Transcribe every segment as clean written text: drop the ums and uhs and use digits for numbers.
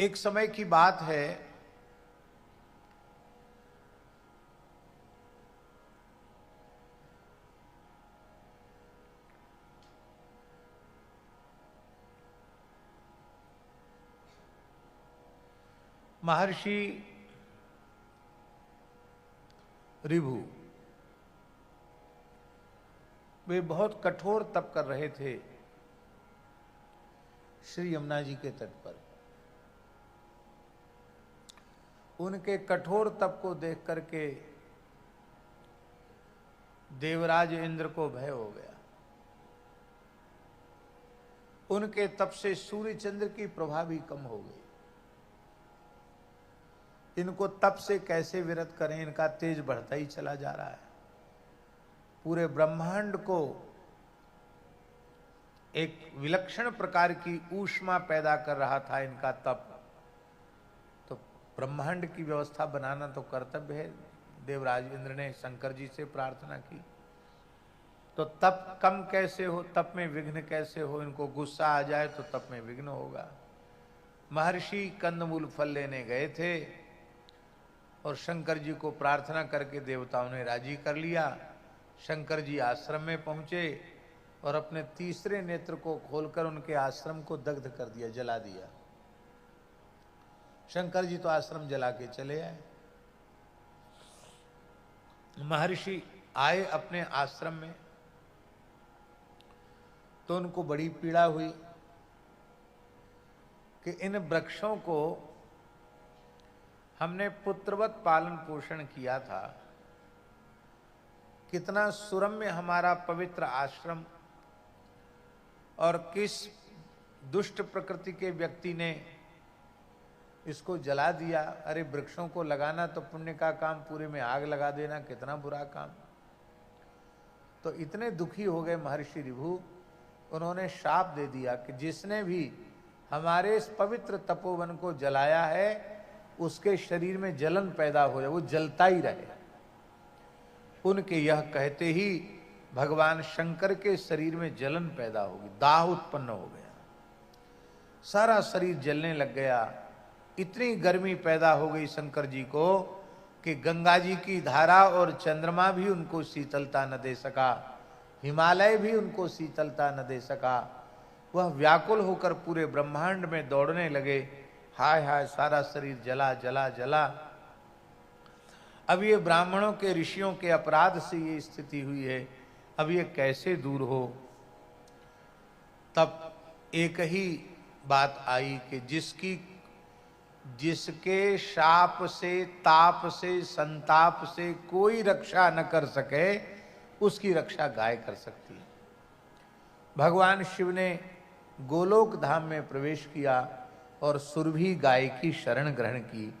एक समय की बात है, महर्षि ऋभु वे बहुत कठोर तप कर रहे थे श्री यमुना जी के तट पर। उनके कठोर तप को देख करके देवराज इंद्र को भय हो गया। उनके तप से सूर्य चंद्र की प्रभा भी कम हो गई। इनको तप से कैसे विरत करें, इनका तेज बढ़ता ही चला जा रहा है। पूरे ब्रह्मांड को एक विलक्षण प्रकार की ऊष्मा पैदा कर रहा था इनका तप। तो ब्रह्मांड की व्यवस्था बनाना तो कर्तव्य है। देवराज इंद्र ने शंकर जी से प्रार्थना की, तो तप कम कैसे हो, तप में विघ्न कैसे हो। इनको गुस्सा आ जाए तो तप में विघ्न होगा। महर्षि कंदमूल फल लेने गए थे और शंकर जी को प्रार्थना करके देवताओं ने राजी कर लिया। शंकर जी आश्रम में पहुंचे और अपने तीसरे नेत्र को खोलकर उनके आश्रम को दग्ध कर दिया, जला दिया। शंकर जी तो आश्रम जला के चले आए। महर्षि आए अपने आश्रम में तो उनको बड़ी पीड़ा हुई कि इन वृक्षों को हमने पुत्रवत पालन पोषण किया था। कितना सुरम्य हमारा पवित्र आश्रम, और किस दुष्ट प्रकृति के व्यक्ति ने इसको जला दिया। अरे वृक्षों को लगाना तो पुण्य का काम, पूरे में आग लगा देना कितना बुरा काम। तो इतने दुखी हो गए महर्षि ऋभु, उन्होंने शाप दे दिया कि जिसने भी हमारे इस पवित्र तपोवन को जलाया है उसके शरीर में जलन पैदा हो जाए, वो जलता ही रहे। उनके यह कहते ही भगवान शंकर के शरीर में जलन पैदा होगी, दाह उत्पन्न हो गया, सारा शरीर जलने लग गया। इतनी गर्मी पैदा हो गई शंकर जी को कि गंगा जी की धारा और चंद्रमा भी उनको शीतलता न दे सका, हिमालय भी उनको शीतलता न दे सका। वह व्याकुल होकर पूरे ब्रह्मांड में दौड़ने लगे। हाय हाय, सारा शरीर जला जला जला। अब ये ब्राह्मणों के, ऋषियों के अपराध से ये स्थिति हुई है, अब ये कैसे दूर हो। तब एक ही बात आई कि जिसके शाप से, ताप से, संताप से कोई रक्षा न कर सके, उसकी रक्षा गाय कर सकती है। भगवान शिव ने गोलोक धाम में प्रवेश किया और सुरभि गाय की शरण ग्रहण की।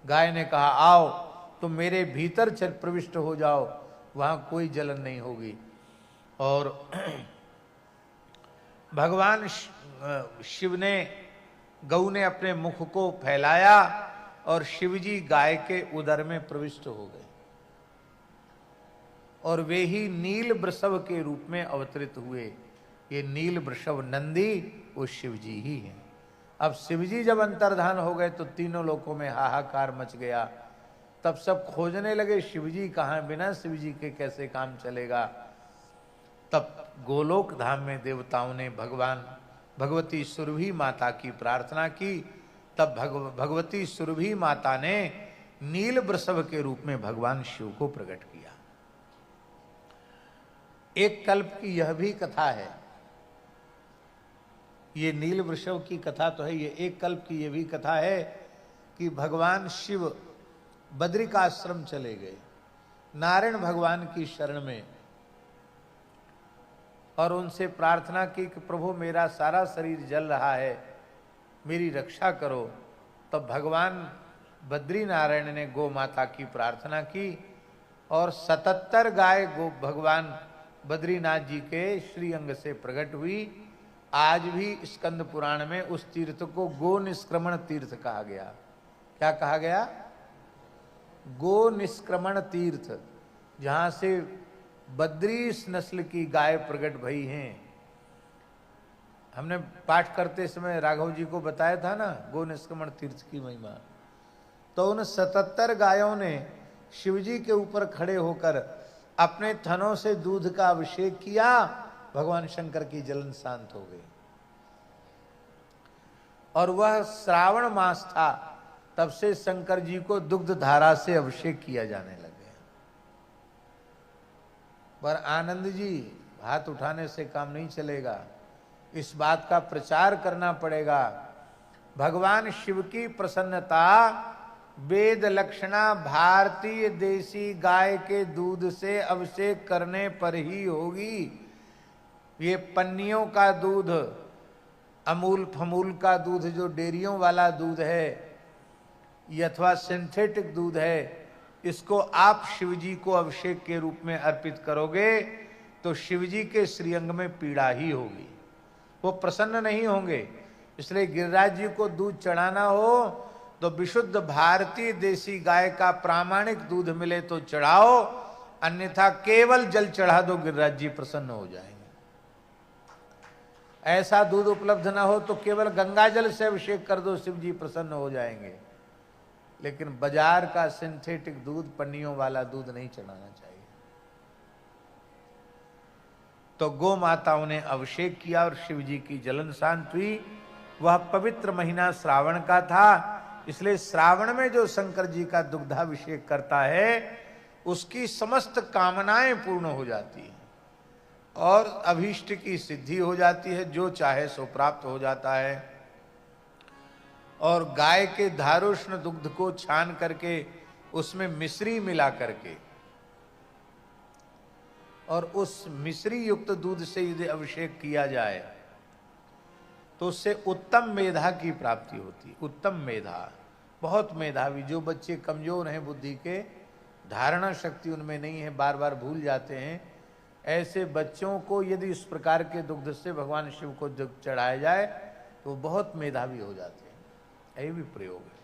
गाय ने कहा, आओ तुम मेरे भीतर चल प्रविष्ट हो जाओ, वहां कोई जलन नहीं होगी। और भगवान शिव ने, गौ ने अपने मुख को फैलाया और शिवजी गाय के उदर में प्रविष्ट हो गए और वे ही नील वृषभ के रूप में अवतरित हुए। ये नील वृषभ नंदी वो शिवजी ही हैं। अब शिवजी जब अंतर्धान हो गए तो तीनों लोकों में हाहाकार मच गया। तब सब खोजने लगे शिवजी कहाँ, बिना शिवजी के कैसे काम चलेगा। तब गोलोक धाम में देवताओं ने भगवती सुरभि माता की प्रार्थना की। तब भगवती सुरभि माता ने नील वृषभ के रूप में भगवान शिव को प्रकट किया। एक कल्प की यह भी कथा है। ये नील वृषभ की कथा तो है, ये एक कल्प की यह भी कथा है कि भगवान शिव बद्रिकाश्रम चले गए नारायण भगवान की शरण में और उनसे प्रार्थना की कि प्रभु मेरा सारा शरीर जल रहा है, मेरी रक्षा करो। तब भगवान बद्री नारायण ने गो माता की प्रार्थना की और 77 गाय गो भगवान बद्रीनाथ जी के श्री अंग से प्रकट हुई। आज भी स्कंद पुराण में उस तीर्थ को गो निष्क्रमण तीर्थ कहा गया। क्या कहा गया? गो निष्क्रमण तीर्थ, जहां से बद्रीस नस्ल की गाय प्रकट भई हैं। हमने पाठ करते समय राघव जी को बताया था ना गो निष्क्रमण तीर्थ की महिमा। तो उन 77 गायों ने शिवजी के ऊपर खड़े होकर अपने थनों से दूध का अभिषेक किया, भगवान शंकर की जलन शांत हो गई। और वह श्रावण मास था, तब से शंकर जी को दुग्ध धारा से अभिषेक किया जाने लगे। पर आनंद जी हाथ उठाने से काम नहीं चलेगा, इस बात का प्रचार करना पड़ेगा। भगवान शिव की प्रसन्नता वेद लक्षणा भारतीय देसी गाय के दूध से अभिषेक करने पर ही होगी। ये पन्नियों का दूध, अमूल फमूल का दूध, जो डेयरियों वाला दूध है अथवा सिंथेटिक दूध है, इसको आप शिवजी को अभिषेक के रूप में अर्पित करोगे तो शिवजी के श्रीअंग में पीड़ा ही होगी, वो प्रसन्न नहीं होंगे। इसलिए गिरिराज जी को दूध चढ़ाना हो तो विशुद्ध भारतीय देसी गाय का प्रामाणिक दूध मिले तो चढ़ाओ, अन्यथा केवल जल चढ़ा दो, गिरिराज जी प्रसन्न हो जाएंगे। ऐसा दूध उपलब्ध ना हो तो केवल गंगा जल से अभिषेक कर दो, शिव जी प्रसन्न हो जाएंगे। लेकिन बाजार का सिंथेटिक दूध, पन्नियों वाला दूध नहीं चढ़ाना चाहिए। तो गो माताओं ने अभिषेक किया और शिव जी की जलन शांत हुई। वह पवित्र महीना श्रावण का था, इसलिए श्रावण में जो शंकर जी का दुग्धाभिषेक करता है उसकी समस्त कामनाएं पूर्ण हो जाती हैं और अभीष्ट की सिद्धि हो जाती है, जो चाहे सो प्राप्त हो जाता है। और गाय के धारोष्ण दुग्ध को छान करके उसमें मिश्री मिला करके और उस मिश्री युक्त दूध से यदि अभिषेक किया जाए तो उससे उत्तम मेधा की प्राप्ति होती। उत्तम मेधा, बहुत मेधावी, जो बच्चे कमजोर हैं बुद्धि के, धारणा शक्ति उनमें नहीं है, बार बार भूल जाते हैं, ऐसे बच्चों को यदि इस प्रकार के दुग्ध से भगवान शिव को दुग्ध चढ़ाया जाए तो बहुत मेधावी हो जाते हैं। यही भी प्रयोग है।